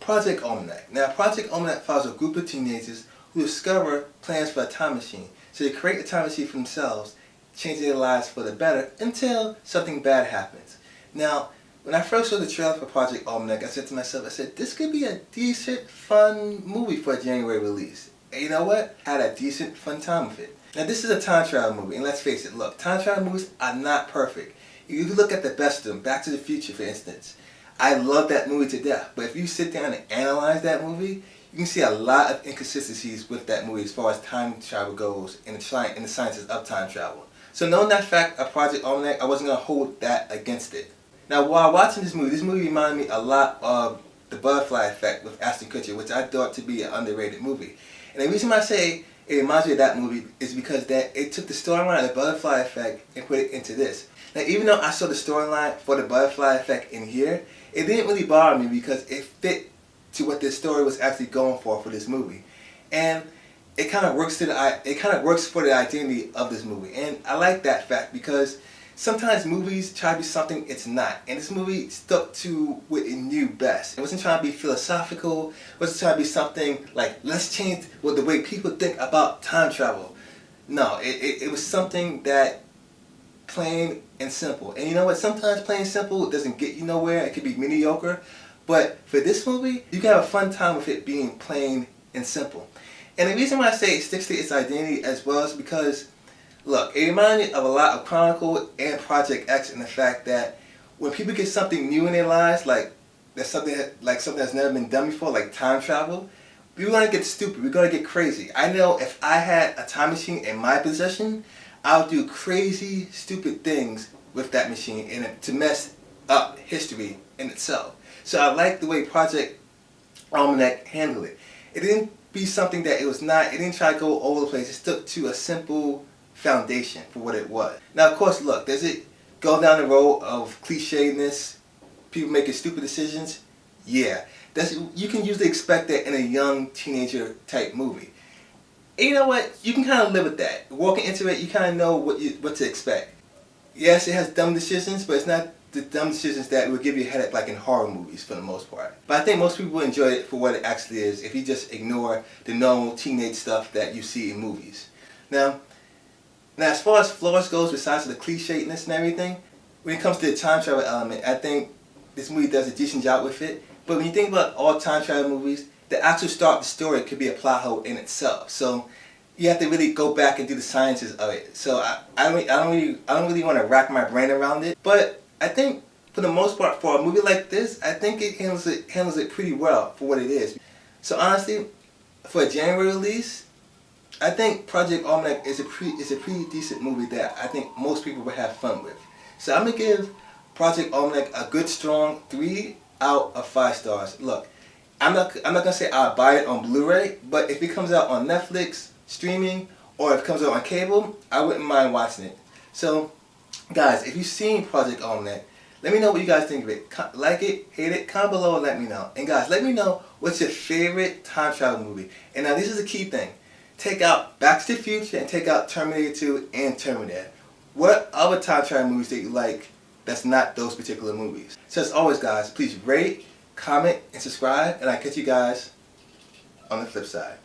Project Almanac. Now, Project Almanac follows a group of teenagers who discover plans for a time machine. So they create a time machine for themselves, changing their lives for the better until something bad happens. Now, when I first saw the trailer for Project Almanac, I said to myself, this could be a decent, fun movie for a January release. And you know what? I had a decent, fun time with it. Now, this is a time travel movie, and let's face it, look, time travel movies are not perfect. If you look at the best of them, Back to the Future, for instance, I love that movie to death, but if you sit down and analyze that movie, you can see a lot of inconsistencies with that movie as far as time travel goes and the sciences of time travel. So knowing that fact of Project Almanac, I wasn't going to hold that against it. Now, while watching this movie reminded me a lot of The Butterfly Effect with Ashton Kutcher, which I thought to be an underrated movie. And the reason why I say it reminds me of that movie is because it took the storyline of The Butterfly Effect and put it into this. Now, even though I saw the storyline for The Butterfly Effect in here, it didn't really bother me because it fit to what this story was actually going for this movie. And it kind of works for the identity of this movie. And I like that fact because sometimes movies try to be something it's not. And this movie stuck to what it knew best. It wasn't trying to be philosophical. It wasn't trying to be something like, let's change the way people think about time travel. No, it was something that plain and simple. And you know what? Sometimes plain and simple doesn't get you nowhere. It could be mediocre. But for this movie, you can have a fun time with it being plain and simple. And the reason why I say it sticks to its identity as well is because, look, it reminded me of a lot of Chronicle and Project X in the fact that when people get something new in their lives, like something that's never been done before, like time travel, we're going to get stupid. We're going to get crazy. I know if I had a time machine in my possession, I would do crazy, stupid things with that machine and to mess up history in itself. So I like the way Project Almanac handled it. It didn't be something that it was not. It didn't try to go all over the place. It stuck to a simple foundation for what it was. Now, of course, look, does it go down the road of clichédness, people making stupid decisions? Yeah. You can usually expect that in a young teenager type movie. And you know what? You can kind of live with that. Walking into it, you kind of know what to expect. Yes, it has dumb decisions, but it's not the dumb decisions that will give you a headache like in horror movies for the most part. But I think most people enjoy it for what it actually is if you just ignore the normal teenage stuff that you see in movies. Now as far as flaws goes, besides the clichédness and everything, when it comes to the time travel element, I think this movie does a decent job with it. But when you think about all time travel movies, the actual start of the story could be a plot hole in itself. So you have to really go back and do the sciences of it. So I don't really want to rack my brain around it. But I think for the most part, for a movie like this, I think it handles it pretty well for what it is. So honestly, for a January release, I think Project Almanac is a pretty decent movie that I think most people would have fun with. So I'm gonna give Project Almanac a good strong 3 out of 5 stars. Look, I'm not gonna say I'll buy it on Blu-ray, but if it comes out on Netflix, streaming, or if it comes out on cable, I wouldn't mind watching it. So guys, if you've seen Project Almanac, let me know what you guys think of it. Like it, hate it, comment below and let me know. And guys, let me know what's your favorite time travel movie. And now this is a key thing. Take out Back to the Future and take out Terminator 2 and Terminator. What other time travel movies that you like that's not those particular movies? So as always guys, please rate, comment, and subscribe. And I'll catch you guys on the flip side.